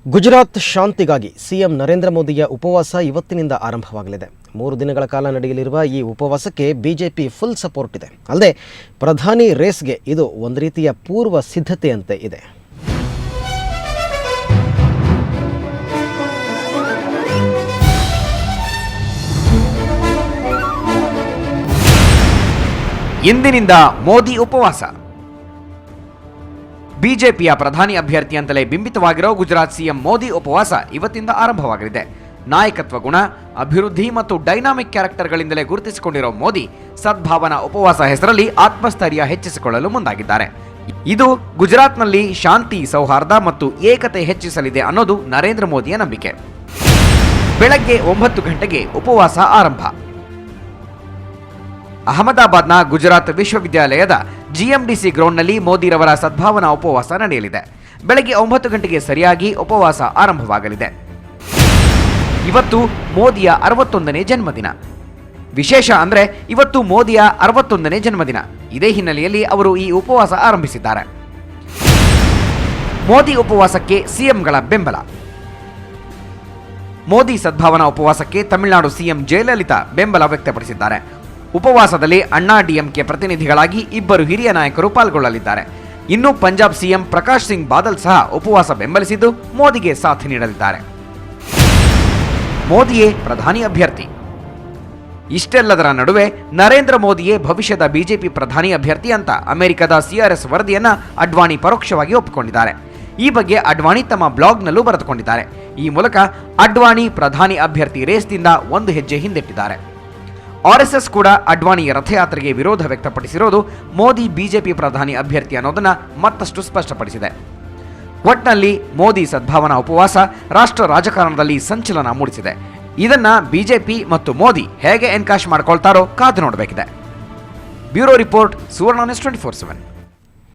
ಗುಜರಾತ್ ಶಾಂತಿಗಾಗಿ ಸಿಎಂ ನರೇಂದ್ರ ಮೋದಿಯ ಉಪವಾಸ ಇವತ್ತಿನಿಂದ ಆರಂಭವಾಗಲಿದೆ. 3 ದಿನಗಳ ಕಾಲ ನಡೆಯಲಿರುವ ಈ ಉಪವಾಸಕ್ಕೆ ಬಿಜೆಪಿ ಫುಲ್ ಸಪೋರ್ಟ್ ಇದೆ. ಅಲ್ಲದೆ ಪ್ರಧಾನಿ ರೇಸ್ಗೆ ಇದು ಒಂದು ರೀತಿಯ ಪೂರ್ವ ಸಿದ್ಧತೆಯಂತೆ ಇದೆ. ಇಂದಿನಿಂದ ಮೋದಿ ಉಪವಾಸ. ಬಿಜೆಪಿಯ ಪ್ರಧಾನಿ ಅಭ್ಯರ್ಥಿ ಅಂತಲೇ ಬಿಂಬಿತವಾಗಿರೋ ಗುಜರಾತ್ ಸಿಎಂ ಮೋದಿ ಉಪವಾಸ ಇವತ್ತಿಂದ ಆರಂಭವಾಗಲಿದೆ. ನಾಯಕತ್ವ ಗುಣ, ಅಭಿವೃದ್ಧಿ ಮತ್ತು ಡೈನಾಮಿಕ್ ಕ್ಯಾರೆಕ್ಟರ್ಗಳಿಂದಲೇ ಗುರುತಿಸಿಕೊಂಡಿರೋ ಮೋದಿ ಸದ್ಭಾವನಾ ಉಪವಾಸ ಹೆಸರಲ್ಲಿ ಆತ್ಮಸ್ಥೈರ್ಯ ಹೆಚ್ಚಿಸಿಕೊಳ್ಳಲು ಮುಂದಾಗಿದ್ದಾರೆ. ಇದು ಗುಜರಾತ್ನಲ್ಲಿ ಶಾಂತಿ, ಸೌಹಾರ್ದ ಮತ್ತು ಏಕತೆ ಹೆಚ್ಚಿಸಲಿದೆ ಅನ್ನೋದು ನರೇಂದ್ರ ಮೋದಿಯ ನಂಬಿಕೆ. ಬೆಳಗ್ಗೆ 9 ಗಂಟೆಗೆ ಉಪವಾಸ ಆರಂಭ. ಅಹಮದಾಬಾದ್ನ ಗುಜರಾತ್ ವಿಶ್ವವಿದ್ಯಾಲಯದ ಜಿಎಂಡಿಸಿ ಗ್ರೌಂಡ್ನಲ್ಲಿ ಮೋದಿರವರ ಸದ್ಭಾವನಾ ಉಪವಾಸ ನಡೆಯಲಿದೆ. ಬೆಳಗ್ಗೆ 9 ಗಂಟೆಗೆ ಸರಿಯಾಗಿ ಉಪವಾಸ ಆರಂಭವಾಗಲಿದೆ. ಇವತ್ತು ಮೋದಿಯ 61ನೇ ಜನ್ಮದಿನ. ವಿಶೇಷ ಅಂದರೆ ಇವತ್ತು ಮೋದಿಯ 61ನೇ ಜನ್ಮದಿನ. ಇದೇ ಹಿನ್ನೆಲೆಯಲ್ಲಿ ಅವರು ಈ ಉಪವಾಸ ಆರಂಭಿಸಿದ್ದಾರೆ. ಮೋದಿ ಉಪವಾಸಕ್ಕೆ ಸಿಎಂಗಳ ಬೆಂಬಲ. ಮೋದಿ ಸದ್ಭಾವನಾ ಉಪವಾಸಕ್ಕೆ ತಮಿಳುನಾಡು ಸಿಎಂ ಜಯಲಲಿತಾ ಬೆಂಬಲ ವ್ಯಕ್ತಪಡಿಸಿದ್ದಾರೆ. ಉಪವಾಸದಲ್ಲಿ ಅಣ್ಣಾ ಡಿಎಂಕೆ ಪ್ರತಿನಿಧಿಗಳಾಗಿ 2 ಹಿರಿಯ ನಾಯಕರು ಪಾಲ್ಗೊಳ್ಳಲಿದ್ದಾರೆ. ಇನ್ನು ಪಂಜಾಬ್ ಸಿಎಂ ಪ್ರಕಾಶ್ ಸಿಂಗ್ ಬಾದಲ್ ಸಹ ಉಪವಾಸ ಬೆಂಬಲಿಸಿದ್ದು ಮೋದಿಗೆ ಸಾಥ್ ನೀಡಲಿದ್ದಾರೆ. ಮೋದಿಯೇ ಪ್ರಧಾನಿ ಅಭ್ಯರ್ಥಿ. ಇಷ್ಟೆಲ್ಲದರ ನಡುವೆ ನರೇಂದ್ರ ಮೋದಿಯೇ ಭವಿಷ್ಯದ ಬಿಜೆಪಿ ಪ್ರಧಾನಿ ಅಭ್ಯರ್ಥಿ ಅಂತ ಅಮೆರಿಕದ ಸಿಆರ್ಎಸ್ ವರದಿಯನ್ನ ಅಡ್ವಾಣಿ ಪರೋಕ್ಷವಾಗಿ ಒಪ್ಪಿಕೊಂಡಿದ್ದಾರೆ. ಈ ಬಗ್ಗೆ ಅಡ್ವಾಣಿ ತಮ್ಮ ಬ್ಲಾಗ್ನಲ್ಲೂ ಬರೆದುಕೊಂಡಿದ್ದಾರೆ. ಈ ಮೂಲಕ ಅಡ್ವಾಣಿ ಪ್ರಧಾನಿ ಅಭ್ಯರ್ಥಿ ರೇಸ್ನಿಂದ 1 ಹೆಜ್ಜೆ ಹಿಂದಿಟ್ಟಿದ್ದಾರೆ. ಆರ್ಎಸ್ಎಸ್ ಕೂಡ ಅಡ್ವಾಣಿಯ ರಥಯಾತ್ರೆಗೆ ವಿರೋಧ ವ್ಯಕ್ತಪಡಿಸಿರೋದು ಮೋದಿ ಬಿಜೆಪಿ ಪ್ರಧಾನಿ ಅಭ್ಯರ್ಥಿ ಅನ್ನೋದನ್ನ ಮತ್ತಷ್ಟು ಸ್ಪಷ್ಟಪಡಿಸಿದೆ. ಒಟ್ನಲ್ಲಿ ಮೋದಿ ಸದ್ಭಾವನಾ ಉಪವಾಸ ರಾಷ್ಟ್ರ ರಾಜಕಾರಣದಲ್ಲಿ ಸಂಚಲನ ಮೂಡಿಸಿದೆ. ಇದನ್ನ ಬಿಜೆಪಿ ಮತ್ತು ಮೋದಿ ಹೇಗೆ ಎನ್ಕಾಶ್ ಮಾಡ್ಕೊಳ್ತಾರೋ ಕಾದು ನೋಡಬೇಕಿದೆ. ಬ್ಯೂರೋ ರಿಪೋರ್ಟ್, ಸುವರ್ಣ ನ್ಯೂಸ್ 24/7.